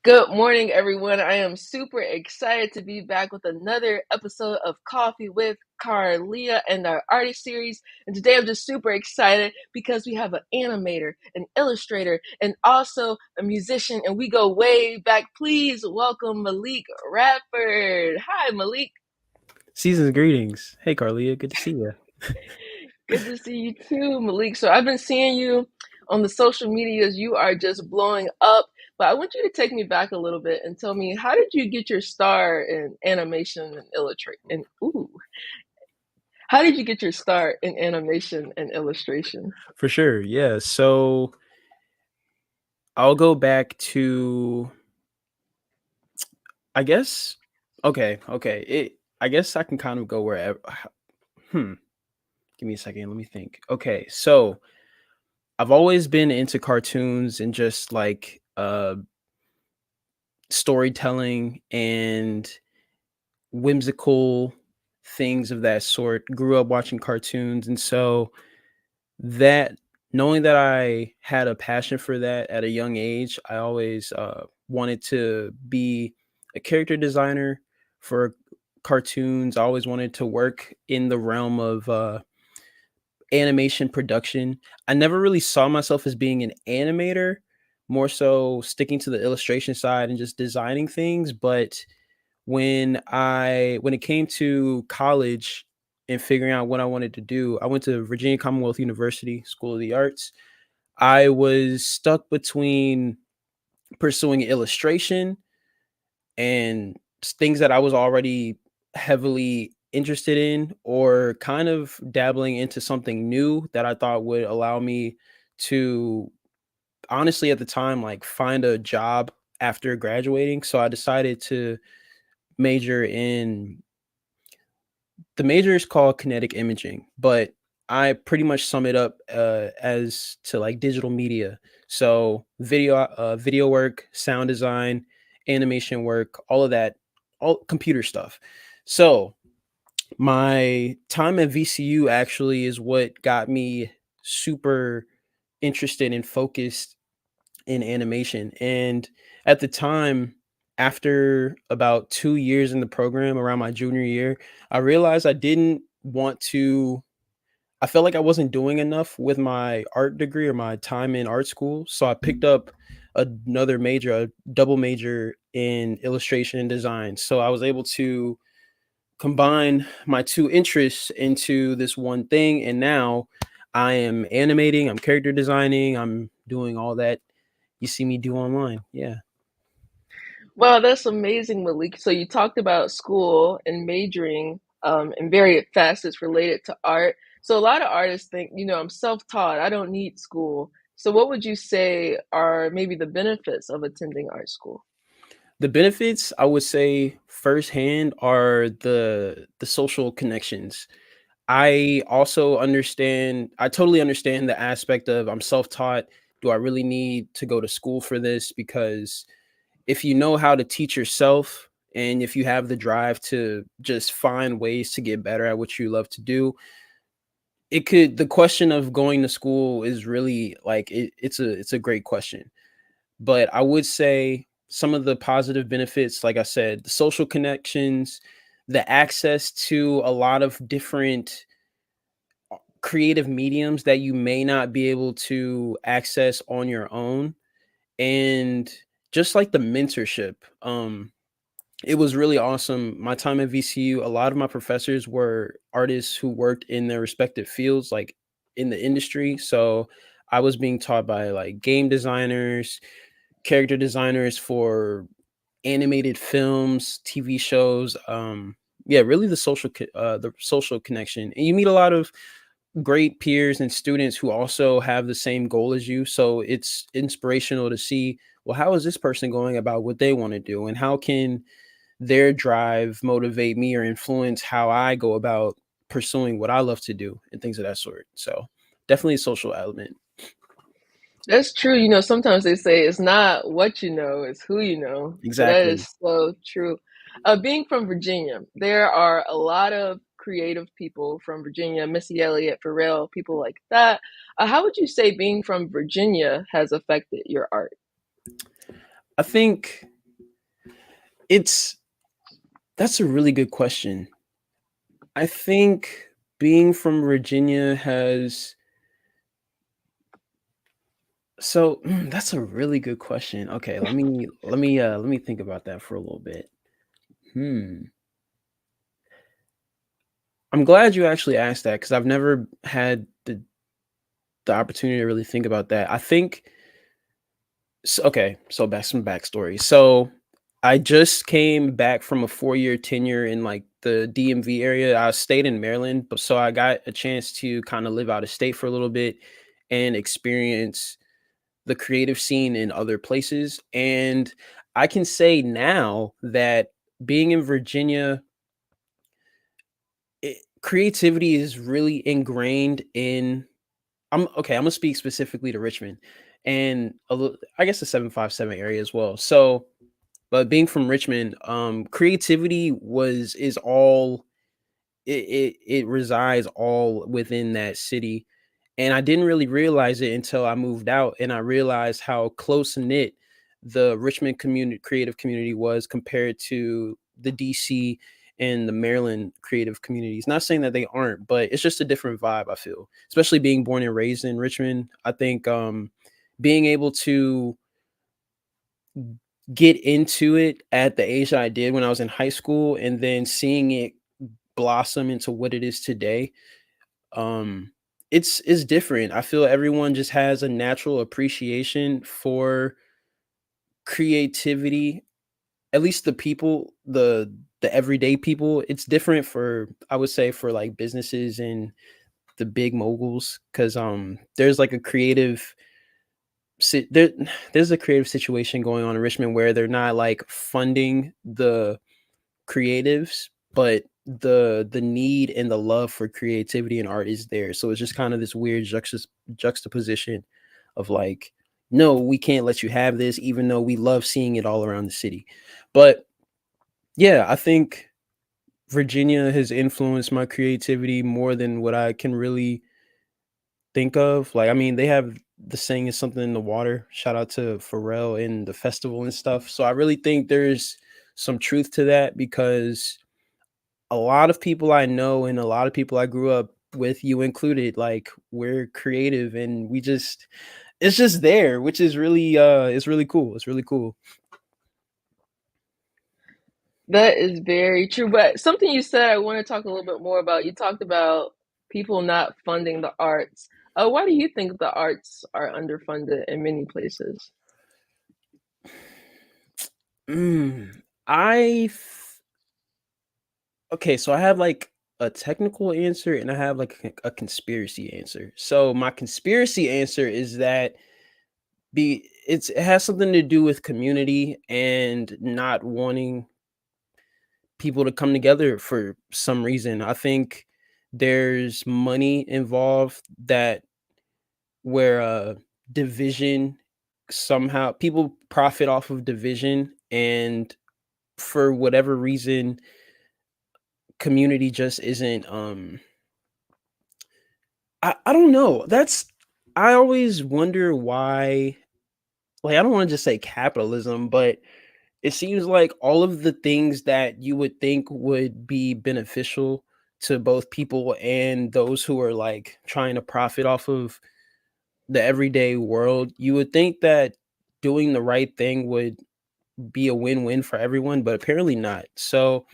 Good morning, everyone. I am super excited to be back with another episode of Coffee with Carlia and our artist series. And today I'm just super excited because we have an animator, an illustrator, and also a musician, and we go way back. Please welcome Malik Radford. Hi, Malik. Season's greetings. Hey, Carlia. Good to see you. Good to see you too, Malik. So I've been seeing you on the social medias. You are just blowing up. But I want you to take me back a little bit and tell me, how did you get your start in animation and illustrate? And ooh, how did you get your start in animation and illustration? For sure. Yeah. So I'll go back to, I guess, okay. I guess I can kind of go wherever. Hmm. Give me a second. Let me think. Okay. So I've always been into cartoons and just like storytelling and whimsical things of that sort. Grew up watching cartoons. And so that knowing that I had a passion for that at a young age, I always wanted to be a character designer for cartoons. I always wanted to work in the realm of animation production. I never really saw myself as being an animator, more so sticking to the illustration side and just designing things. But when it came to college and figuring out what I wanted to do, I went to Virginia Commonwealth University School of the Arts. I was stuck between pursuing illustration and things that I was already heavily interested in, or kind of dabbling into something new that I thought would allow me to honestly at the time like find a job after graduating. So I decided to major in the major is called kinetic imaging, but I pretty much sum it up as to like digital media. So video work, sound design, animation work, all of that, all computer stuff. So my time at VCU actually is what got me super interested and focused in animation. And at the time, after about 2 years in the program, around my junior year, I realized I didn't want to. I felt like I wasn't doing enough with my art degree or my time in art school. So I picked up another major, a double major in illustration and design. So I was able to combine my two interests into this one thing. And now I am animating, I'm character designing, I'm doing all that you see me do online. Yeah. Wow, that's amazing, Malik. So you talked about school and majoring in various facets related to art. So a lot of artists think, I'm self-taught. I don't need school. So what would you say are maybe the benefits of attending art school? The benefits I would say firsthand are the social connections. I totally understand the aspect of I'm self-taught. Do I really need to go to school for this? Because if you know how to teach yourself and if you have the drive to just find ways to get better at what you love to do, the question of going to school is really like it's a great question. But I would say some of the positive benefits, like I said, the social connections, the access to a lot of different creative mediums that you may not be able to access on your own, and just like the mentorship. It was really awesome. My time at VCU, a lot of my professors were artists who worked in their respective fields, like in the industry. So I was being taught by like game designers, character designers for animated films, TV shows. Yeah, really the social connection, and you meet a lot of great peers and students who also have the same goal as you. So it's inspirational to see, well, how is this person going about what they want to do, and how can their drive motivate me or influence how I go about pursuing what I love to do and things of that sort. So definitely a social element. That's true. Sometimes they say it's not what you know, it's who you know. So that Exactly. is so true. Being from Virginia, there are a lot of creative people from Virginia, Missy Elliott, Pharrell, people like that. How would you say being from Virginia has affected your art? I think. It's that's a really good question. I think being from Virginia has that's a really good question. Okay, let me think about that for a little bit. Hmm. I'm glad you actually asked that because I've never had the opportunity to really think about that. I think okay, so back some backstory. So I just came back from a 4-year tenure in like the DMV area. I stayed in Maryland, but so I got a chance to kind of live out of state for a little bit and experience the creative scene in other places. And I can say now that being in Virginia, creativity is really ingrained in. I'm okay. I'm gonna speak specifically to Richmond and I guess the 757 area as well. So, but being from Richmond, creativity is all it resides all within that city, and I didn't really realize it until I moved out, and I realized how close knit the Richmond community creative community was compared to the DC and the Maryland creative communities. Not saying that they aren't, but it's just a different vibe, I feel. Especially being born and raised in Richmond, I think being able to get into it at the age that I did when I was in high school and then seeing it blossom into what it is today, um it's different. I feel everyone just has a natural appreciation for creativity, at least the people, the everyday people. It's different for, I would say, for like businesses and the big moguls, because there's like a creative there, there's a creative situation going on in Richmond where they're not like funding the creatives, but the need and the love for creativity and art is there. So it's just kind of this weird juxtaposition of like, no, we can't let you have this, even though we love seeing it all around the city. But yeah, I think Virginia has influenced my creativity more than what I can really think of. Like, I mean, they have the saying is something in the water. Shout out to Pharrell and the festival and stuff. So I really think there's some truth to that because a lot of people I know and a lot of people I grew up with, you included, like we're creative and we just it's just there, which is really it's really cool. It's really cool. That is very true. But something you said I want to talk a little bit more about. You talked about people not funding the arts. Why do you think the arts are underfunded in many places? Mm, I okay, so I have like a technical answer and I have like a conspiracy answer. So my conspiracy answer is that it has something to do with community and not wanting people to come together for some reason. I think there's money involved that where division, somehow people profit off of division, and for whatever reason community just isn't I don't know. That's I always wonder why, like, I don't want to just say capitalism, but it seems like all of the things that you would think would be beneficial to both people and those who are like trying to profit off of the everyday world, you would think that doing the right thing would be a win-win for everyone, but apparently not. So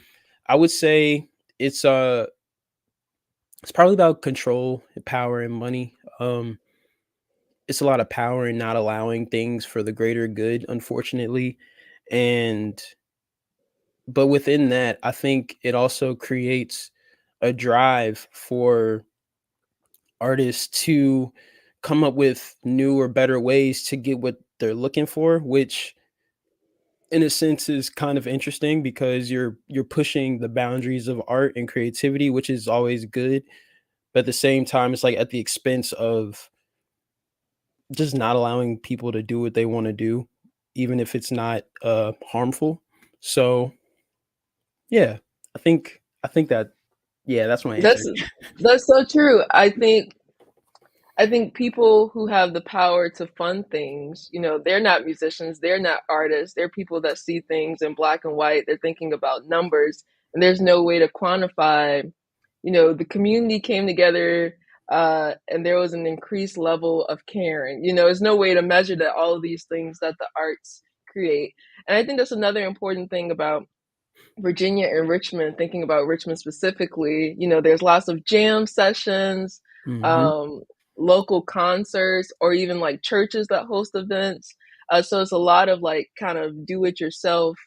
I would say it's uh it's probably about control, power, and money. It's a lot of power in not allowing things for the greater good, unfortunately. And but within that, I think it also creates a drive for artists to come up with new or better ways to get what they're looking for, which in a sense is kind of interesting because you're pushing the boundaries of art and creativity, which is always good. But at the same time, it's like at the expense of just not allowing people to do what they want to do, even if it's not harmful. So yeah, I think that yeah, that's my answer. That's that's so true. I think I think people who have the power to fund things, they're not musicians, they're not artists, they're people that see things in black and white. They're thinking about numbers, and there's no way to quantify. The community came together, and there was an increased level of caring. There's no way to measure that all of these things that the arts create. And I think that's another important thing about Virginia and Richmond, thinking about Richmond specifically. There's lots of jam sessions, Hmm. um, local concerts, or even like churches that host events. So it's a lot of like kind of do it yourself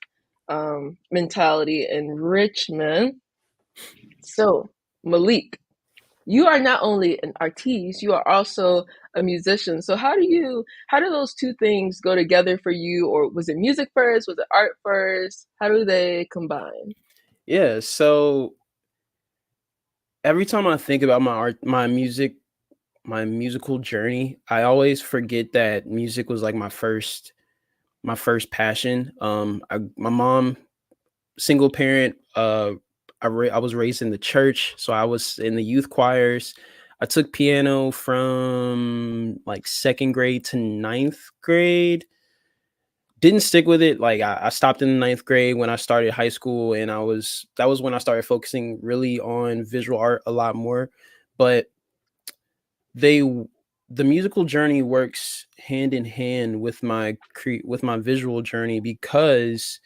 mentality in Richmond. So, Malik, you are not only an artiste, you are also a musician. So how do those two things go together for you? Or was it music first? Was it art first? How do they combine? Yeah, so every time I think about my musical journey, I always forget that music was like my first passion. My mom, single parent, I was raised in the church, so I was in the youth choirs. I took piano from like second grade to ninth grade. Didn't stick with it. Like I stopped in the ninth grade when I started high school, and I was that was when I started focusing really on visual art a lot more. But they the musical journey works hand in hand with with my visual journey because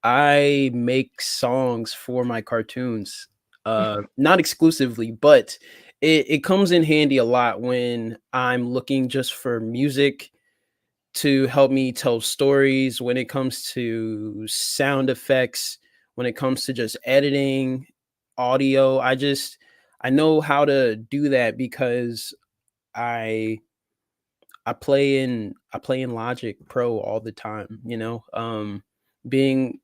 I make songs for my cartoons. Not exclusively, but it comes in handy a lot when I'm looking just for music to help me tell stories, when it comes to sound effects, when it comes to just editing audio. I know how to do that because I I play in Logic Pro all the time, you know? Being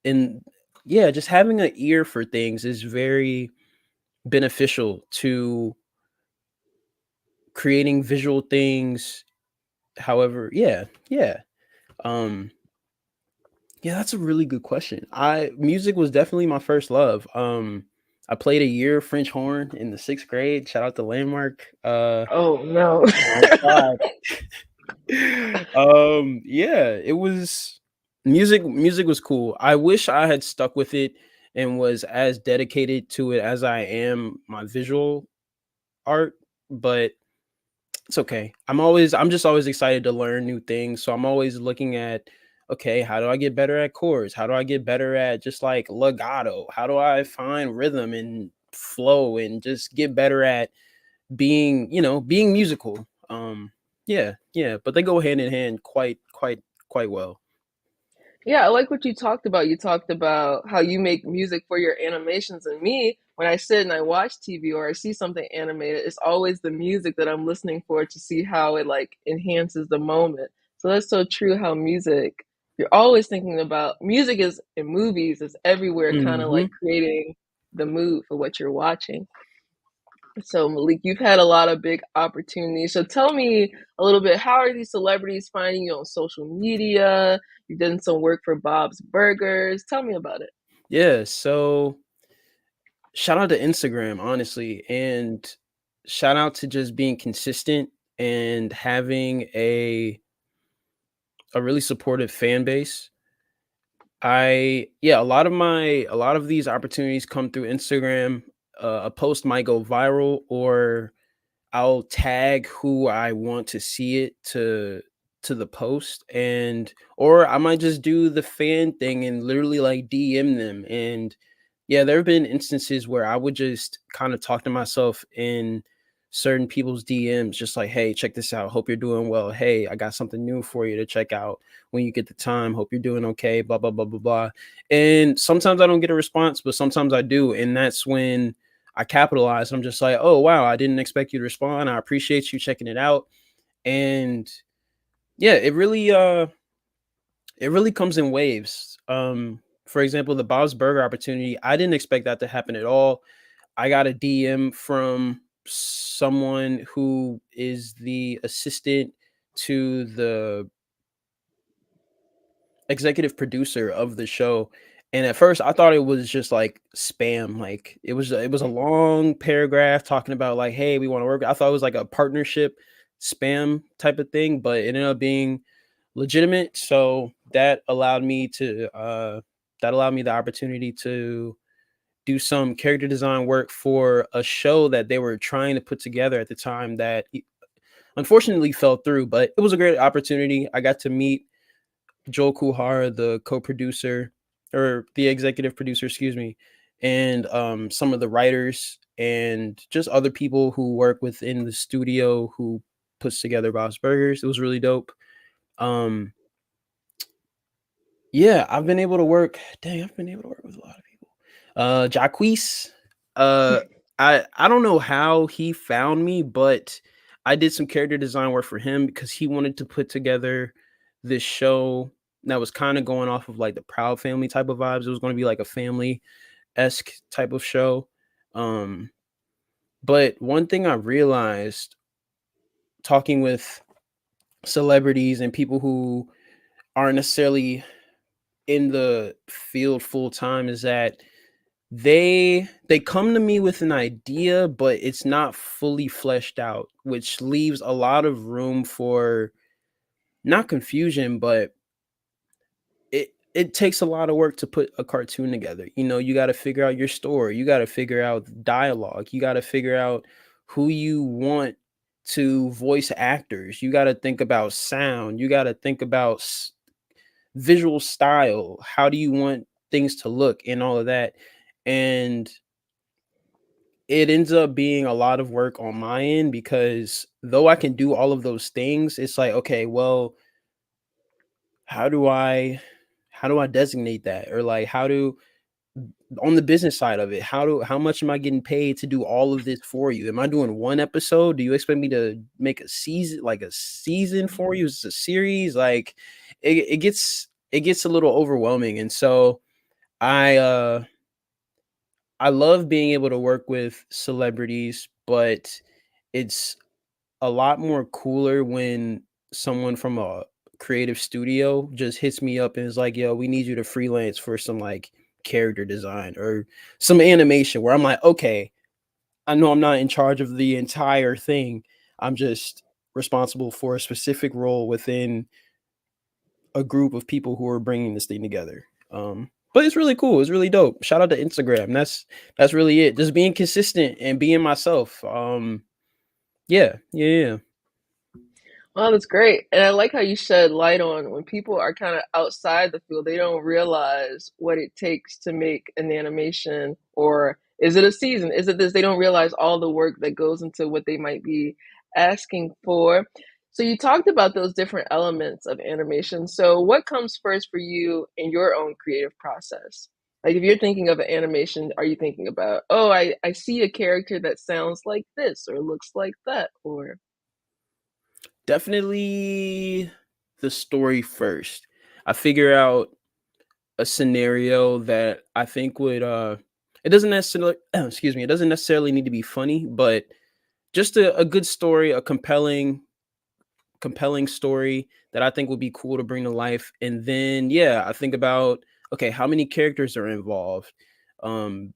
in Yeah, just having an ear for things is very beneficial to creating visual things. However, yeah. Um yeah, that's a really good question. I Music was definitely my first love. I played a year French horn in the 6th grade. Shout out to Landmark. Oh no. My God. Yeah, it was music was cool. I wish I had stuck with it and was as dedicated to it as I am my visual art, but it's okay. I'm just always excited to learn new things. So I'm always looking at, okay, how do I get better at chords? How do I get better at just like legato? How do I find rhythm and flow and just get better at being musical? Yeah, but they go hand in hand quite well. Yeah, I like what you talked about. You talked about how you make music for your animations. And me, when I sit and I watch TV or I see something animated, it's always the music that I'm listening for to see how it like enhances the moment. So that's so true how music, you're always thinking about music is in movies, it's everywhere, kind of like Mhm. creating the mood for what you're watching. So, Malik, you've had a lot of big opportunities. So, tell me a little bit, how are these celebrities finding you on social media? You've done some work for Bob's Burgers. Tell me about it. Yeah, so shout out to Instagram, honestly, and shout out to just being consistent and having a really supportive fan base. A lot of these opportunities come through Instagram. A post might go viral, or I'll tag who I want to see it to the post, and or I might just do the fan thing and literally like DM them. And yeah, there have been instances where I would just kind of talk to myself in certain people's DMs, just like, hey, check this out. Hope you're doing well. Hey, I got something new for you to check out when you get the time. Hope you're doing okay. Blah, blah, blah, blah, blah. And sometimes I don't get a response, but sometimes I do. And that's when I capitalize. I'm just like, oh, wow, I didn't expect you to respond. I appreciate you checking it out. And yeah, it really comes in waves. For example, the Bob's Burger opportunity, I didn't expect that to happen at all. I got a DM from someone who is the assistant to the executive producer of the show, And at first I thought it was just like spam. Like it was a long paragraph talking about like, hey, we want to work. I thought it was like a partnership spam type of thing, but it ended up being legitimate. So that allowed me the opportunity to do some character design work for a show that they were trying to put together at the time that unfortunately fell through, but it was a great opportunity. I got to meet Joel Kuhara, the co-producer or the executive producer, excuse me, and some of the writers and just other people who work within the studio who puts together Bob's Burgers. It was really dope. Um, yeah, I've been able to work with a lot of people. Jacquees, uh, I don't know how he found me, but I did some character design work for him because he wanted to put together this show that was kind of going off of like the Proud Family type of vibes. It was going to be like a family esque type of show. Um, but one thing I realized talking with celebrities and people who aren't necessarily in the field full time is that they come to me with an idea, but it's not fully fleshed out, which leaves a lot of room for not confusion, but it takes a lot of work to put a cartoon together. You know, you got to figure out your story, you got to figure out dialogue, you got to figure out who you want to voice actors, you got to think about sound, you got to think about visual style, how do you want things to look and all of that. And it ends up being a lot of work on my end because though I can do all of those things, it's like, okay, well, how do I designate that? Or like how do on the business side of it, how much am I getting paid to do all of this for you? Am I doing one episode? Do you expect me to make a season for you? Is it a series? Like it gets a little overwhelming. And so I uh I love being able to work with celebrities, but it's a lot more cooler when someone from a creative studio just hits me up and is like, "Yo, we need you to freelance for some like character design or some animation." Where I'm like, "Okay, I know I'm not in charge of the entire thing. I'm just responsible for a specific role within a group of people who are bringing this thing together." But it's really cool. It's really dope. Shout out to Instagram. That's really it. Just being consistent and being myself. Yeah, yeah, yeah. Oh, that's great. And I like how you shed light on when people are kind of outside the field, they don't realize what it takes to make an animation, or is it a season? Is it this? They don't realize all the work that goes into what they might be asking for. So you talked about those different elements of animation. So what comes first for you in your own creative process? Like if you're thinking of an animation, are you thinking about, oh, I see a character that sounds like this or looks like that, or Definitely the story first. I figure out a scenario that I think would it doesn't necessarily excuse me, it doesn't necessarily need to be funny, but just a good story, a compelling story that I think would be cool to bring to life. And then yeah, I think about okay, how many characters are involved?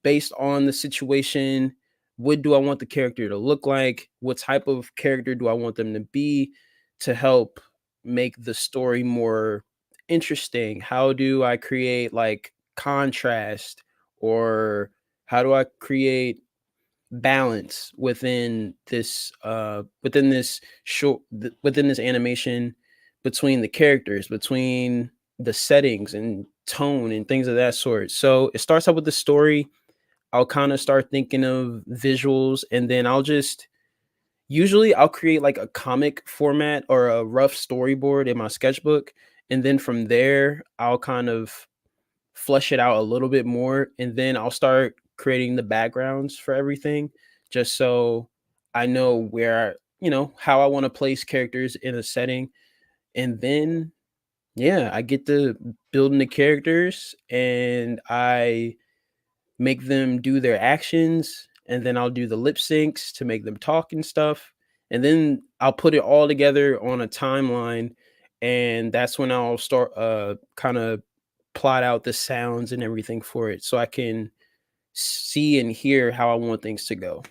Based on the situation, what do I want the character to look like? What type of character do I want them to be to help make the story more interesting? How do I create like contrast or how do I create balance within this within this animation between the characters, between the settings and tone and things of that sort. So it starts out with the story. I'll kind of start thinking of visuals and then I'll create like a comic format or a rough storyboard in my sketchbook, and then from there I'll kind of flesh it out a little bit more, and then I'll start creating the backgrounds for everything just so I know how I want to place characters in a setting. And then yeah, I get to building the characters and I make them do their actions, and then I'll do the lip syncs to make them talk and stuff. And then I'll put it all together on a timeline, and that's when I'll start kind of plot out the sounds and everything for it so I can see and hear how I want things to go.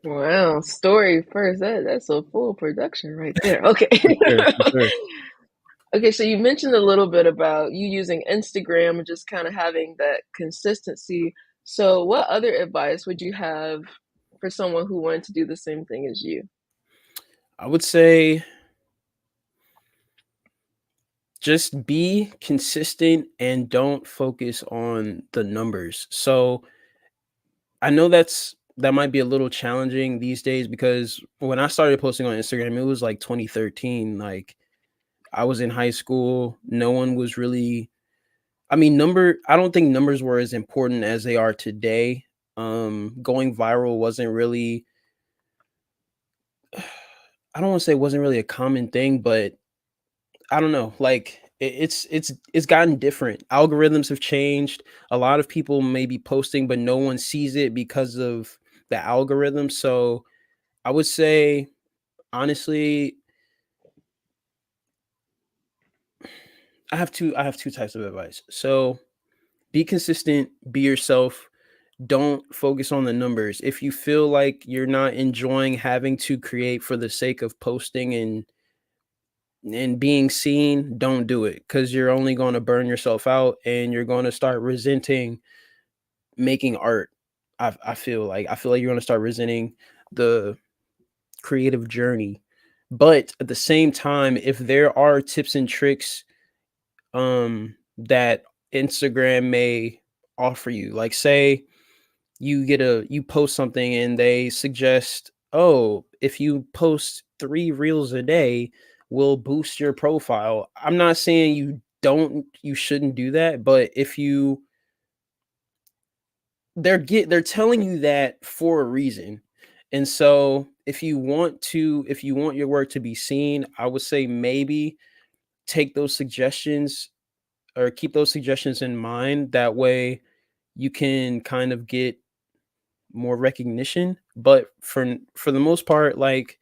Wow, story first. That's a full production right there. Okay. For sure, for sure. Okay, so you mentioned a little bit about you using Instagram and just kind of having that consistency. So, what other advice would you have for someone who wanted to do the same thing as you? I would say just be consistent and don't focus on the numbers. So I know that might be a little challenging these days because when I started posting on Instagram, it was like 2013. Like I was in high school. No one was really, I mean, I don't think numbers were as important as they are today. Going viral wasn't really, I don't want to say it wasn't really a common thing, but I don't know. Like it's gotten different. Algorithms have changed. A lot of people may be posting, but no one sees it because of the algorithm. So I would say honestly, I have two types of advice. So be consistent, be yourself. Don't focus on the numbers. If you feel like you're not enjoying having to create for the sake of posting and being seen, don't do it because you're only going to burn yourself out and you're going to start resenting making art. I feel like you're going to start resenting the creative journey. But at the same time, if there are tips and tricks that Instagram may offer you, like say you post something and they suggest, oh, if you post 3 reels a day, will boost your profile. I'm not saying you shouldn't do that, but if you they're telling you that for a reason. And so if you want your work to be seen, I would say maybe take those suggestions or keep those suggestions in mind. That way you can kind of get more recognition. But for the most part, like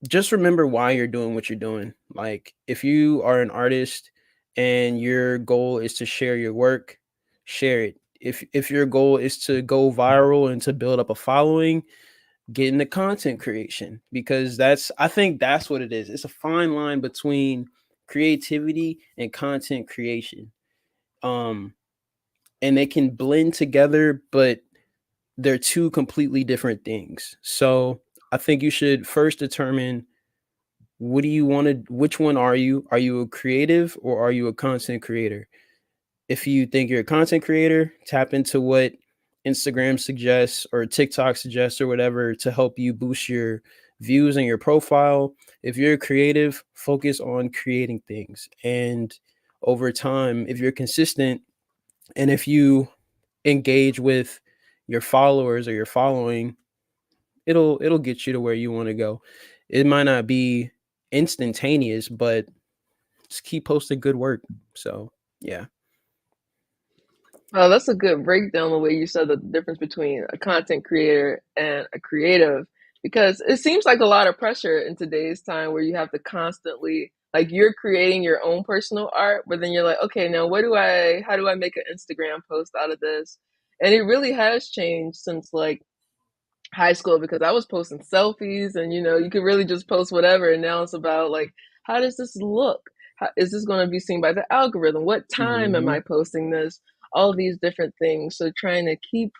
just remember why you're doing what you're doing. Like if you are an artist and your goal is to share your work, share it. If your goal is to go viral and to build up a following, get into content creation because I think that's what it is. It's a fine line between creativity and content creation. Um and they can blend together, but they're two completely different things. So I think you should first determine what do you want to, which one are you? Are you a creative or are you a content creator? If you think you're a content creator, tap into what Instagram suggests or TikTok suggests or whatever to help you boost your views and your profile. If you're a creative, focus on creating things. And over time, if you're consistent and if you engage with your followers or your following, it'll get you to where you want to go. It might not be instantaneous, but just keep posting good work. So yeah. Oh, that's a good breakdown the way you said the difference between a content creator and a creative because it seems like a lot of pressure in today's time where you have to constantly like you're creating your own personal art, but then you're like, okay, now how do I make an Instagram post out of this? And it really has changed since like high school because I was posting selfies and you could really just post whatever and now it's about like how does this look? How, is this going to be seen by the algorithm? What time am Mhm. I posting this? All these different things. So trying to keep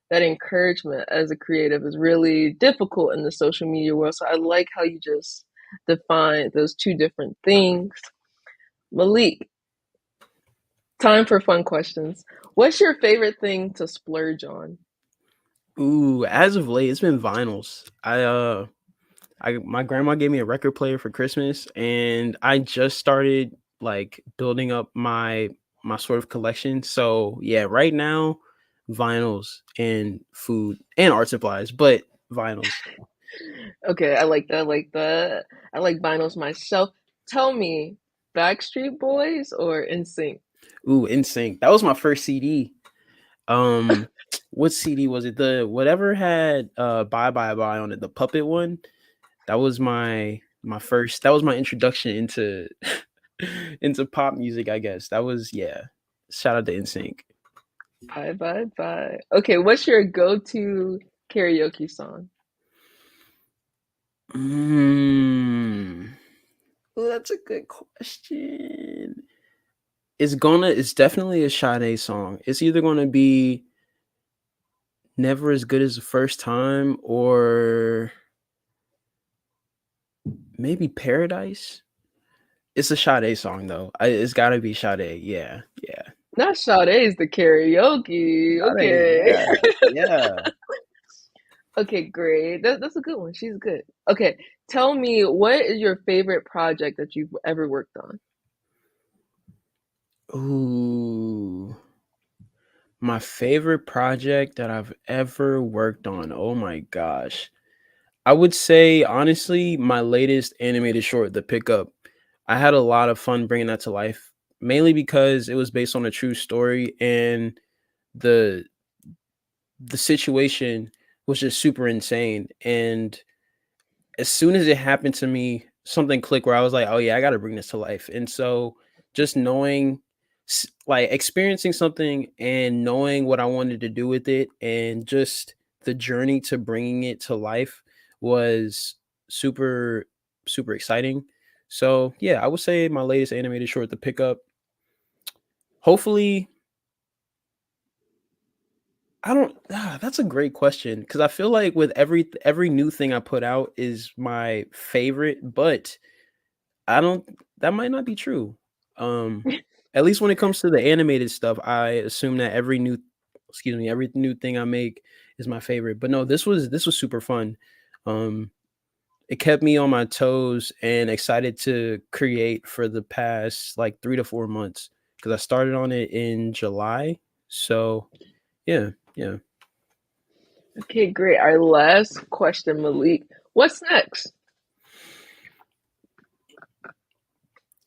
that encouragement as a creative is really difficult in the social media world. So I like how you just define those two different things. Malik, time for fun questions. What's your favorite thing to splurge on? Ooh, as of late, it's been vinyls. I my grandma gave me a record player for Christmas, and I just started like building up my sort of collection. So yeah, right now, vinyls and food and art supplies, but vinyls. Okay, I like that. I like that. I like vinyls myself. Tell me, Backstreet Boys or NSYNC? Ooh, NSYNC. That was my first CD. Um, what CD was it? The whatever had Bye Bye Bye on it, the puppet one. That was my first. That was my introduction into. into pop music, I guess. That was, yeah. Shout out to NSYNC. Bye, bye, bye. Okay, what's your go-to karaoke song? Mm. Well, that's a good question. It's definitely a Sade song. It's either gonna be Never as Good as the First Time or maybe Paradise. It's a Sade song though. It's gotta be Sade. Yeah, yeah. Not Sade's the karaoke. Sade, Okay. yeah, yeah. Okay, great. That's a good one. She's good. Okay, tell me, what is your favorite project that you've ever worked on? Ooh, my favorite project that I've ever worked on. Oh my gosh. I would say honestly, my latest animated short, The Pickup. I had a lot of fun bringing that to life, mainly because it was based on a true story and the the situation was just super insane. And as soon as it happened to me, something clicked where I was like, "Oh yeah, I got to bring this to life." And so, just knowing, like experiencing something and knowing what I wanted to do with it, and just the journey to bringing it to life was super, super exciting. So yeah, I would say my latest animated short, The Pickup. Hopefully, I don't. That's a great question because I feel like with every new thing I put out is my favorite, but I don't that might not be true. Um, at least when it comes to the animated stuff, I assume that every new thing I make is my favorite. But no, this was super fun. Um, it kept me on my toes and excited to create for the past like 3 to 4 months because I started on it in July. So, yeah, yeah. Okay, great. Our last question, Malik. What's next?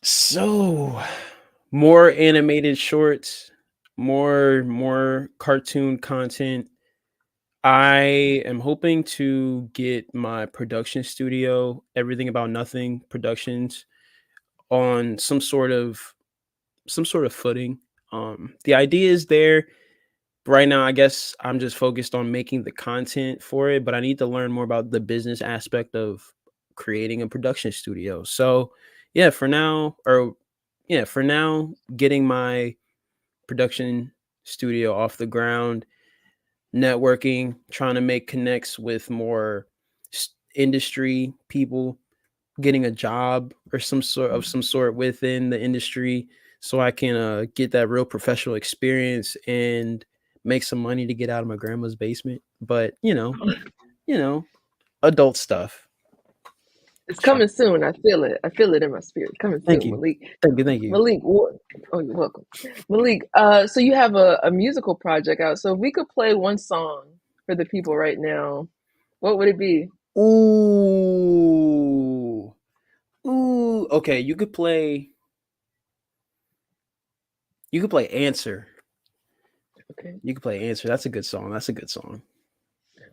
So, more animated shorts, more cartoon content. I am hoping to get my production studio, Everything About Nothing Productions, on some sort of footing. The idea is there. Right now, I guess I'm just focused on making the content for it, but I need to learn more about the business aspect of creating a production studio. So, yeah, for now, getting my production studio off the ground, networking, trying to make connects with more industry people, getting a job or some sort within the industry so I can get that real professional experience and make some money to get out of my grandma's basement. But you know, adult stuff. It's Try. coming soon. I feel it. I feel it in my spirit. Coming Thank soon, you, Malik. thank you, thank you. Malik, oh, you're welcome. Malik, so you have a musical project out. So if we could play one song for the people right now, what would it be? Ooh, ooh. Okay, you could play Answer. Okay. You could play Answer. That's a good song. That's a good song.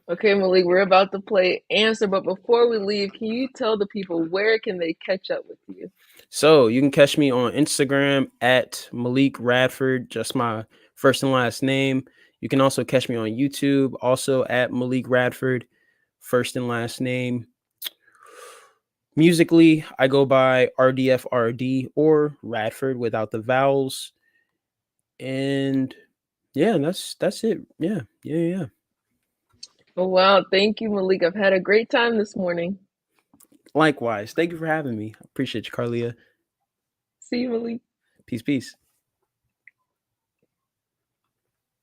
Okay, Malik, we're about to play Answer, but before we leave, can you tell the people where can they catch up with you? So you can catch me on Instagram at Malik Radford, just my first and last name. You can also catch me on YouTube, also at Malik Radford, first and last name. Musically, I go by RDFRD or Radford without the vowels. And yeah, that's it. Yeah, yeah, yeah. Oh, wow. Thank you, Malik. I've had a great time this morning. Likewise. Thank you for having me. I appreciate you, Carlia. See you, Malik. Peace, peace.